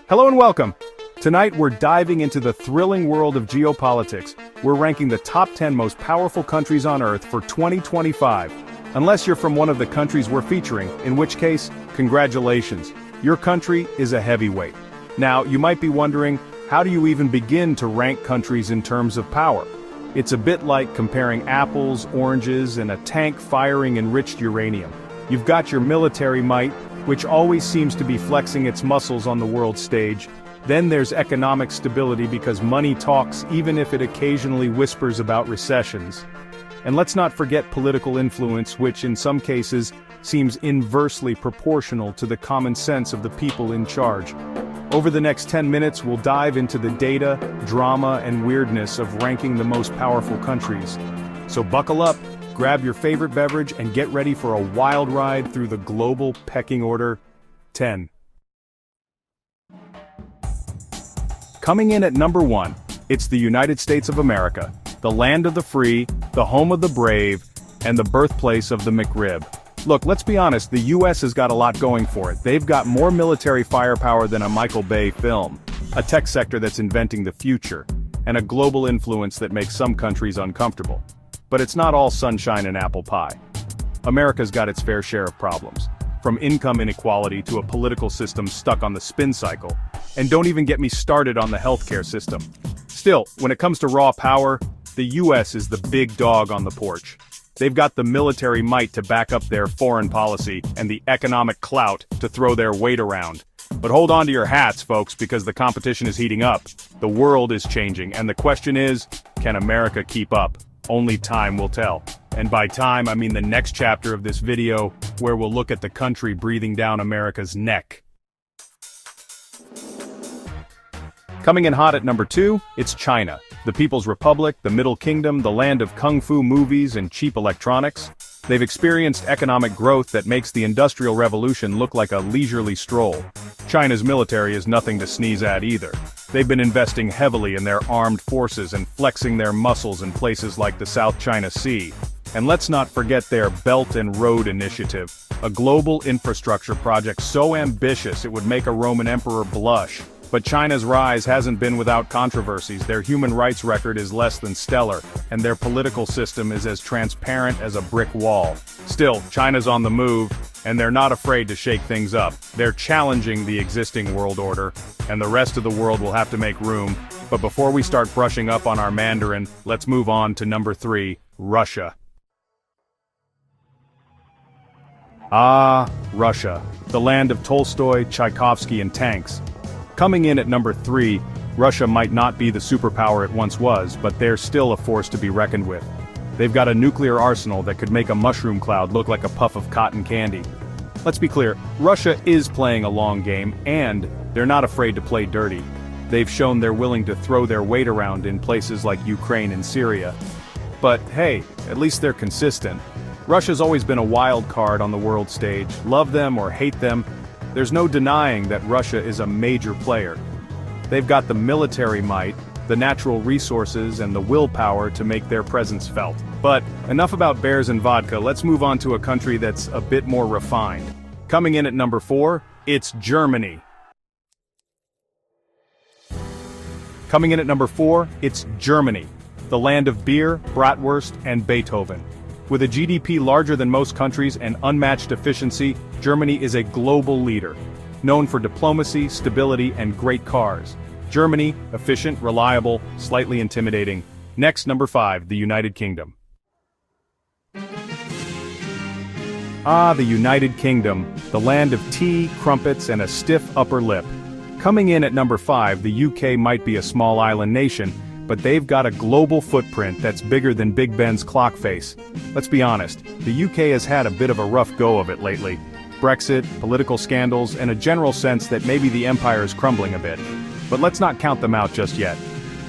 Hello and welcome. Tonight we're diving into the thrilling world of geopolitics. We're ranking the top 10 most powerful countries on Earth for 2025. Unless you're from one of the countries we're featuring, in which case, congratulations. Your country is a heavyweight. Now, you might be wondering, how do you even begin to rank countries in terms of power? It's a bit like comparing apples, oranges, and a tank firing enriched uranium. You've got your military might, which always seems to be flexing its muscles on the world stage. Then there's economic stability because money talks even if it occasionally whispers about recessions. And let's not forget political influence, which in some cases seems inversely proportional to the common sense of the people in charge. Over the next 10 minutes we'll dive into the data, drama, and weirdness of ranking the most powerful countries. So buckle up, grab your favorite beverage, and get ready for a wild ride through the global pecking order. 10. Coming in at number 1, it's the United States of America, the land of the free, the home of the brave, and the birthplace of the McRib. Look, let's be honest, the US has got a lot going for it. They've got more military firepower than a Michael Bay film, a tech sector that's inventing the future, and a global influence that makes some countries uncomfortable. But it's not all sunshine and apple pie. America's got its fair share of problems, from income inequality to a political system stuck on the spin cycle. And don't even get me started on the healthcare system. Still, when it comes to raw power, the US is the big dog on the porch. They've got the military might to back up their foreign policy and the economic clout to throw their weight around. But hold on to your hats, folks, because the competition is heating up. The world is changing, and the question is, can America keep up? Only time will tell. And by time, I mean the next chapter of this video, where we'll look at the country breathing down America's neck. Coming in hot at number 2, it's China, the People's Republic, the Middle Kingdom, the land of kung fu movies and cheap electronics. They've experienced economic growth that makes the Industrial Revolution look like a leisurely stroll. China's military is nothing to sneeze at either. They've been investing heavily in their armed forces and flexing their muscles in places like the South China Sea. And let's not forget their Belt and Road Initiative, a global infrastructure project so ambitious it would make a Roman emperor blush. But China's rise hasn't been without controversies. Their human rights record is less than stellar, and their political system is as transparent as a brick wall. Still, China's on the move, and they're not afraid to shake things up. They're challenging the existing world order, and the rest of the world will have to make room. But before we start brushing up on our Mandarin, let's move on to number 3, Russia. Ah, Russia, the land of Tolstoy, Tchaikovsky, and tanks. Coming in at number 3, Russia might not be the superpower it once was, but they're still a force to be reckoned with. They've got a nuclear arsenal that could make a mushroom cloud look like a puff of cotton candy. Let's be clear, Russia is playing a long game, and they're not afraid to play dirty. They've shown they're willing to throw their weight around in places like Ukraine and Syria. But hey, at least they're consistent. Russia's always been a wild card on the world stage. Love them or hate them, there's no denying that Russia is a major player. They've got the military might, the natural resources, and the willpower to make their presence felt. But enough about bears and vodka, let's move on to a country that's a bit more refined. Coming in at number 4, it's Germany. Coming in at number 4, it's Germany, the land of beer, bratwurst, and Beethoven. With a GDP larger than most countries and unmatched efficiency, Germany is a global leader. Known for diplomacy, stability, and great cars. Germany, efficient, reliable, slightly intimidating. Next, number 5, the United Kingdom. Ah, the United Kingdom, the land of tea, crumpets, and a stiff upper lip. Coming in at number 5, the UK might be a small island nation, but they've got a global footprint that's bigger than Big Ben's clock face. Let's be honest, the UK has had a bit of a rough go of it lately. Brexit, political scandals, and a general sense that maybe the empire is crumbling a bit. But let's not count them out just yet.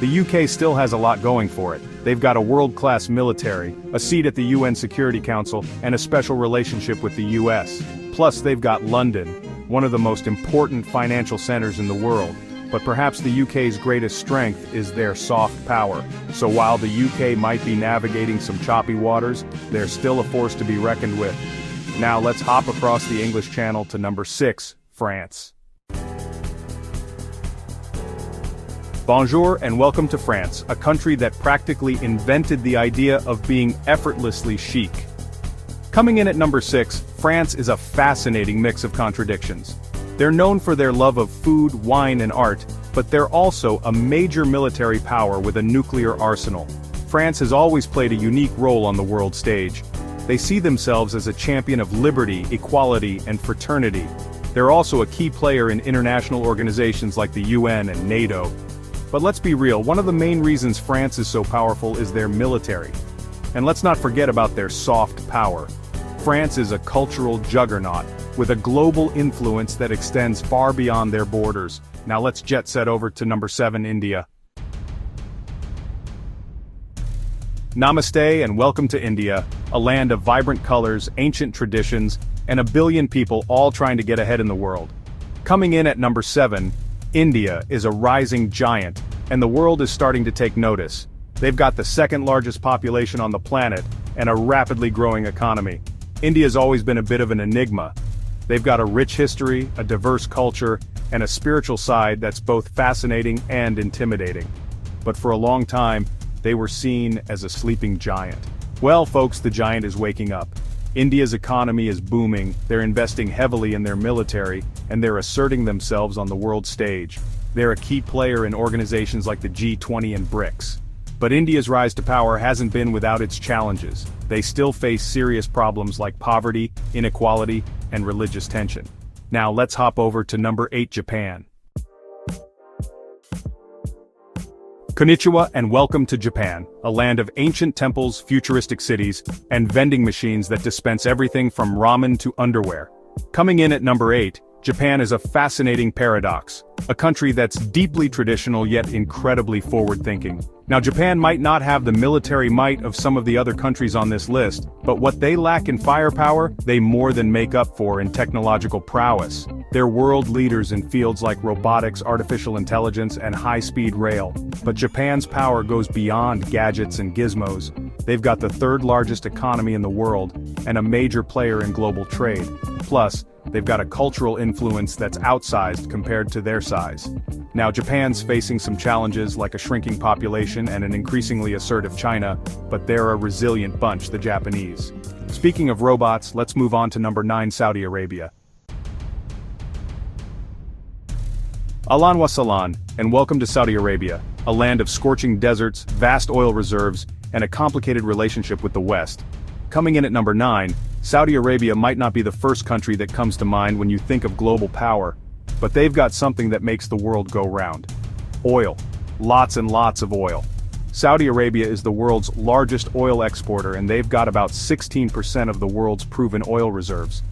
The UK still has a lot going for it. They've got a world-class military, a seat at the UN Security Council, and a special relationship with the US. Plus they've got London, one of the most important financial centers in the world. But perhaps the UK's greatest strength is their soft power. So while the UK might be navigating some choppy waters, they're still a force to be reckoned with. Now let's hop across the English Channel to number 6, France. Bonjour and welcome to France, a country that practically invented the idea of being effortlessly chic. Coming in at number 6, France is a fascinating mix of contradictions. They're known for their love of food, wine and art, but they're also a major military power with a nuclear arsenal. France has always played a unique role on the world stage. They see themselves as a champion of liberty, equality, and fraternity. They're also a key player in international organizations like the UN and NATO. But let's be real, one of the main reasons France is so powerful is their military. And let's not forget about their soft power. France is a cultural juggernaut, with a global influence that extends far beyond their borders. Now let's jet set over to number 7, India. Namaste and welcome to India, a land of vibrant colors, ancient traditions, and a billion people all trying to get ahead in the world. Coming in at number 7, India is a rising giant, and the world is starting to take notice. They've got the second largest population on the planet, and a rapidly growing economy. India's always been a bit of an enigma. They've got a rich history, a diverse culture, and a spiritual side that's both fascinating and intimidating. But for a long time, they were seen as a sleeping giant. Well, folks, the giant is waking up. India's economy is booming, they're investing heavily in their military, and they're asserting themselves on the world stage. They're a key player in organizations like the G20 and BRICS. But India's rise to power hasn't been without its challenges. They still face serious problems like poverty, inequality, and religious tension. Now let's hop over to number 8, Japan. Konnichiwa and welcome to Japan, a land of ancient temples, futuristic cities, and vending machines that dispense everything from ramen to underwear. Coming in at number 8, Japan is a fascinating paradox, a country that's deeply traditional yet incredibly forward-thinking. Now Japan might not have the military might of some of the other countries on this list, but what they lack in firepower, they more than make up for in technological prowess. They're world leaders in fields like robotics, artificial intelligence, and high-speed rail. But Japan's power goes beyond gadgets and gizmos. They've got the third largest economy in the world, and a major player in global trade. Plus, they've got a cultural influence that's outsized compared to their size. Now Japan's facing some challenges like a shrinking population and an increasingly assertive China, but they're a resilient bunch, the Japanese. Speaking of robots, let's move on to number 9, Saudi Arabia. Ahlan wa sahlan, and welcome to Saudi Arabia, a land of scorching deserts, vast oil reserves, and a complicated relationship with the West. Coming in at number 9, Saudi Arabia might not be the first country that comes to mind when you think of global power, but they've got something that makes the world go round. Oil. Lots and lots of oil. Saudi Arabia is the world's largest oil exporter, and they've got about 16% of the world's proven oil reserves.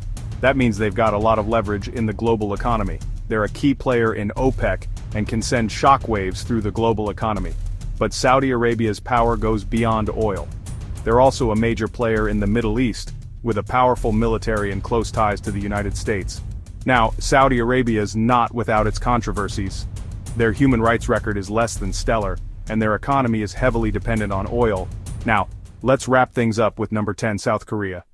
That means they've got a lot of leverage in the global economy. They're a key player in OPEC and can send shockwaves through the global economy. But Saudi Arabia's power goes beyond oil. They're also a major player in the Middle East, with a powerful military and close ties to the United States. Now, Saudi Arabia is not without its controversies. Their human rights record is less than stellar, and their economy is heavily dependent on oil. Now, let's wrap things up with number 10, South Korea.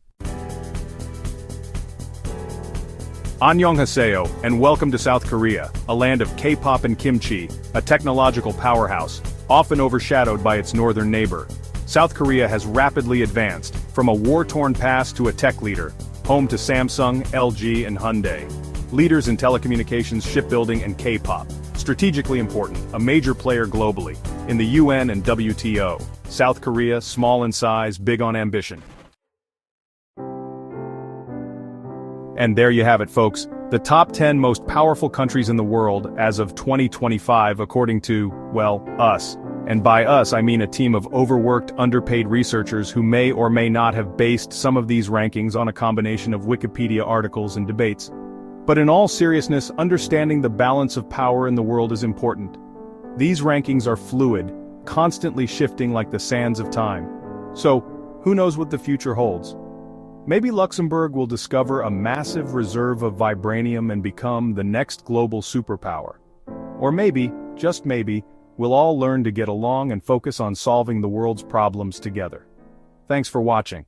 Annyeonghaseyo, and welcome to South Korea, a land of K-pop and kimchi, a technological powerhouse, often overshadowed by its northern neighbor. South Korea has rapidly advanced, from a war-torn past to a tech leader, home to Samsung, LG, and Hyundai. Leaders in telecommunications, shipbuilding, and K-pop. Strategically important, a major player globally, in the UN and WTO. South Korea, small in size, big on ambition. And there you have it, folks. The top 10 most powerful countries in the world as of 2025 according to, well, us. And by us I mean a team of overworked, underpaid researchers who may or may not have based some of these rankings on a combination of Wikipedia articles and debates. But in all seriousness, understanding the balance of power in the world is important. These rankings are fluid, constantly shifting like the sands of time. So, who knows what the future holds? Maybe Luxembourg will discover a massive reserve of vibranium and become the next global superpower. Or maybe, just maybe, we'll all learn to get along and focus on solving the world's problems together. Thanks for watching.